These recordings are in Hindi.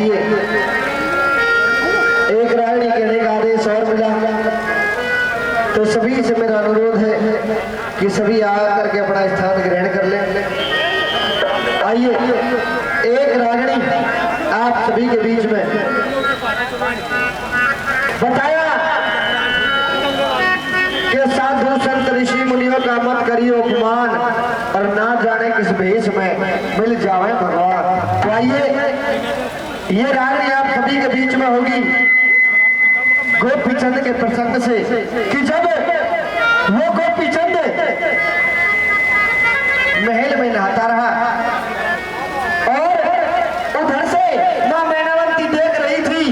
आइए, एक रागनी कहने का आदेश और मिला, तो सभी से मेरा अनुरोध है कि सभी आकर के अपना स्थान ग्रहण कर लें। आइए, एक रागनी आप सभी के बीच में बताया कि साधु संत ऋषि मुनियों का मत करिए उपमान, और ना जाने किस भेष में मिल जावे भगवान। तो आइए, ये रागनी आप सभी के बीच में होगी गोपीचंद के प्रसंग से, कि जब वो गोपीचंद महल में नहाता रहा और उधर से मां मैनावती देख रही थी,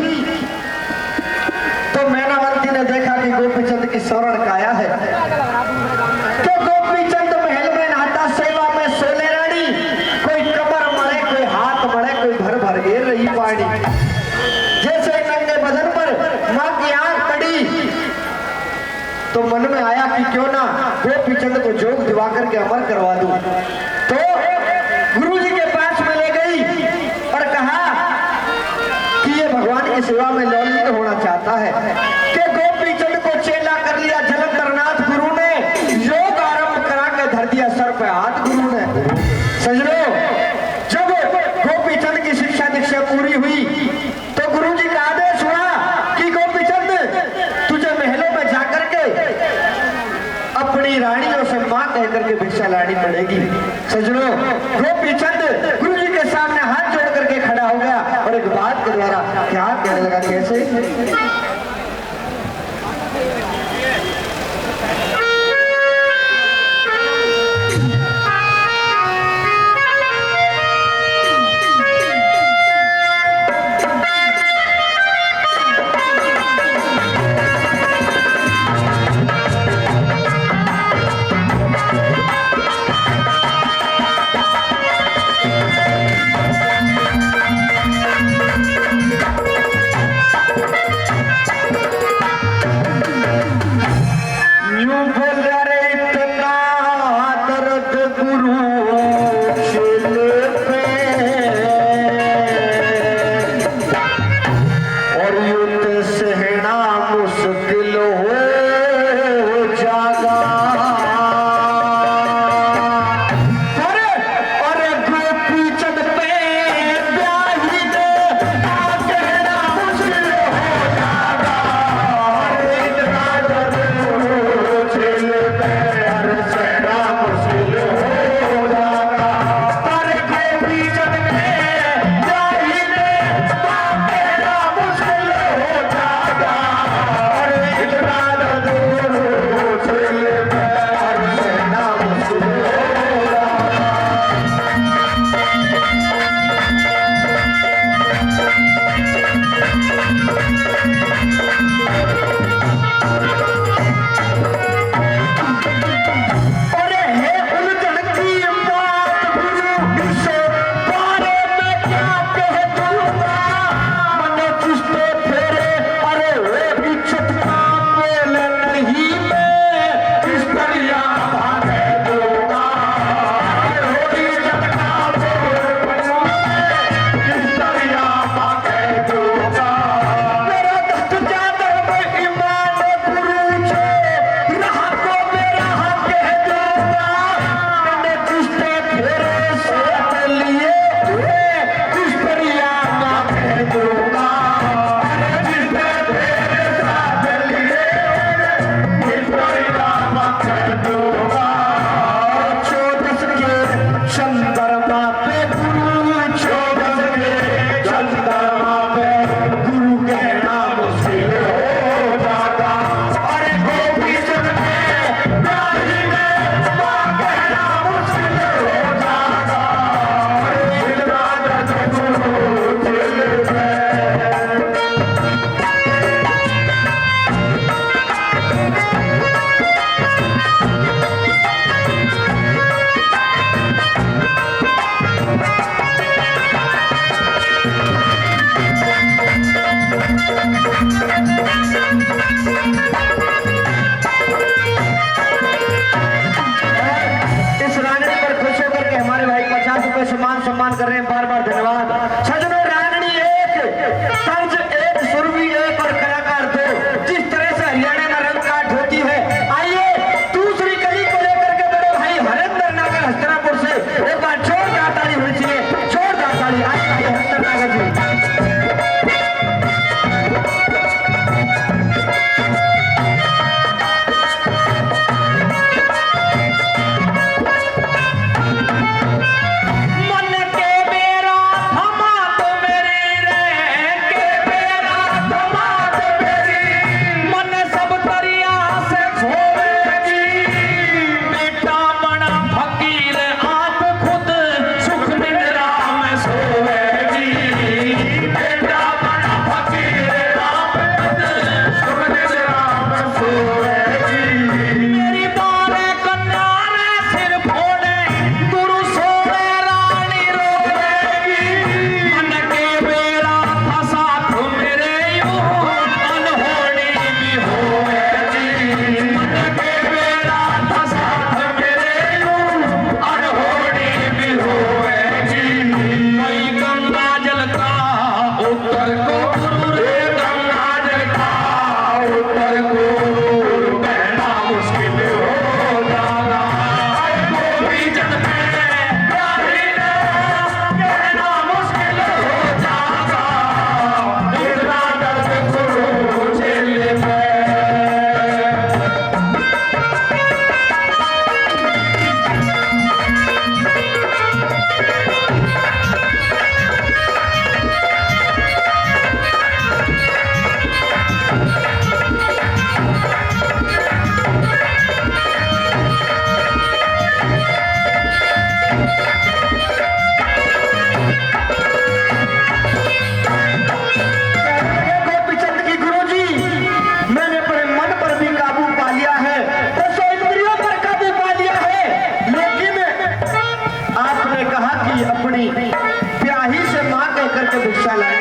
तो मैनावती ने देखा कि गोपीचंद की स्वर्ण काया है। तो गोपीचंद महल में नहाता, सेवा में सोले रानी, कोई कमर मरे, कोई हाथ मरे, कोई भर भर गिर रही पानी। जैसे नंगे बदन पर मां की आंख पड़ी, तो मन में आया कि क्यों ना गोपीचंद को जोग दिवा करके अमर करवा दूं। तो गुरुजी के पास में ले गई और कहा कि ये भगवान की सेवा में लौलित होना चाहता है। कि गोपीचंद को चेला कर लिया जलंधरनाथ गुरु ने, योग आरंभ करा के धर दिया सर पे हाथ गुरु ने। सजनो, जब गोपीचंद की शिक्षा दीक्षा पूरी हुई, तो गुरुजी का आदेश हुआ कि गोपीचंद तुझे महलों में जाकर के अपनी रानियों से मां कहकर के भिक्षा लानी पड़ेगी। सजनो, गोपीचंद गुरुजी के सामने हाथ जोड़ करके खड़ा हो गया और एक बात के द्वारा क्या कहने लगा, कैसे?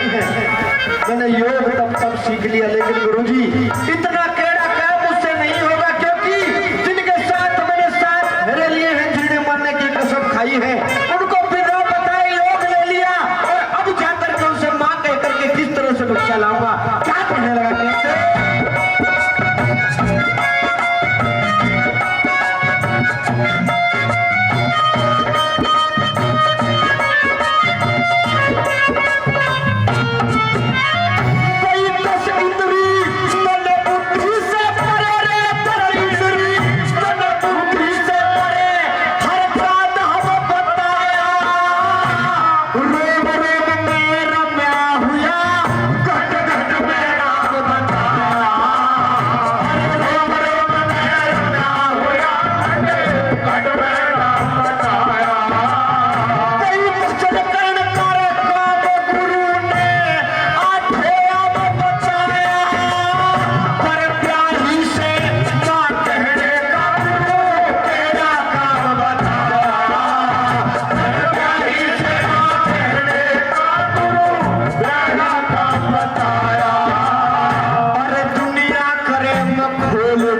नहीं है। मैंने योग तब सीख लिया, लेकिन गुरुजी इतना केड़ा क्या मुझसे नहीं होगा, क्योंकि जिनके साथ मैंने साथ मेरे लिए हैं, जिन्हें मरने की कसम खाई है, उनको बिना बताए योग ले लिया और अब जाकर के उनसे मां कह करके किस तरह से भिक्षा लाऊंगा। क्या कहने लगा कैसे?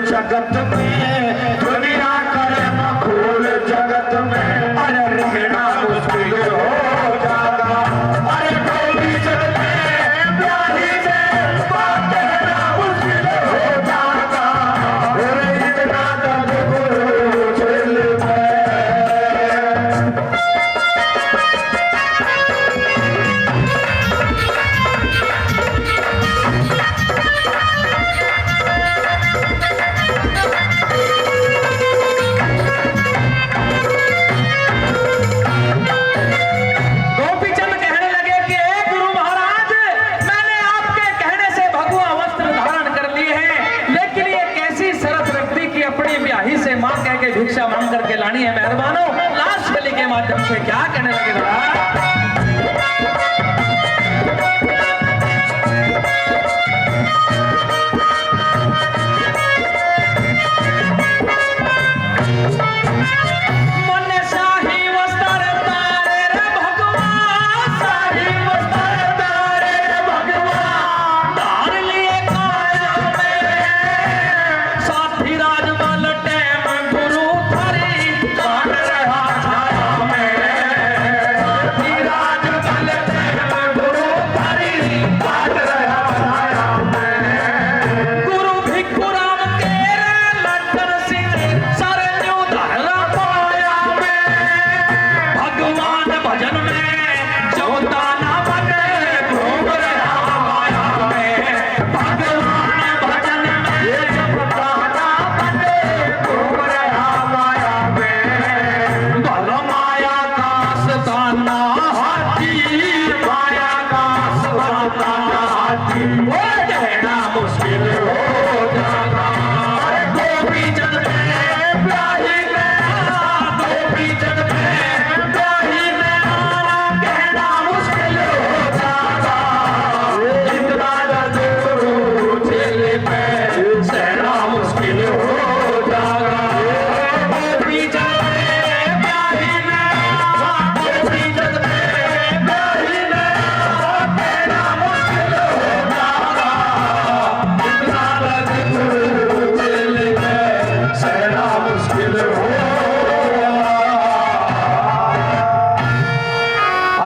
जगत में दुनिया करे मखोल जगत में, अरे रहना मुश्किल हो जागा। अरे कोई चलते प्यारी में बात कहना मुश्किल हो जागा। अरे इतना दर्द गुरु दिल में। भिक्षा मांग करके लानी है मेहरबानों। लास्ट बलि के माध्यम से क्या कहने लगे?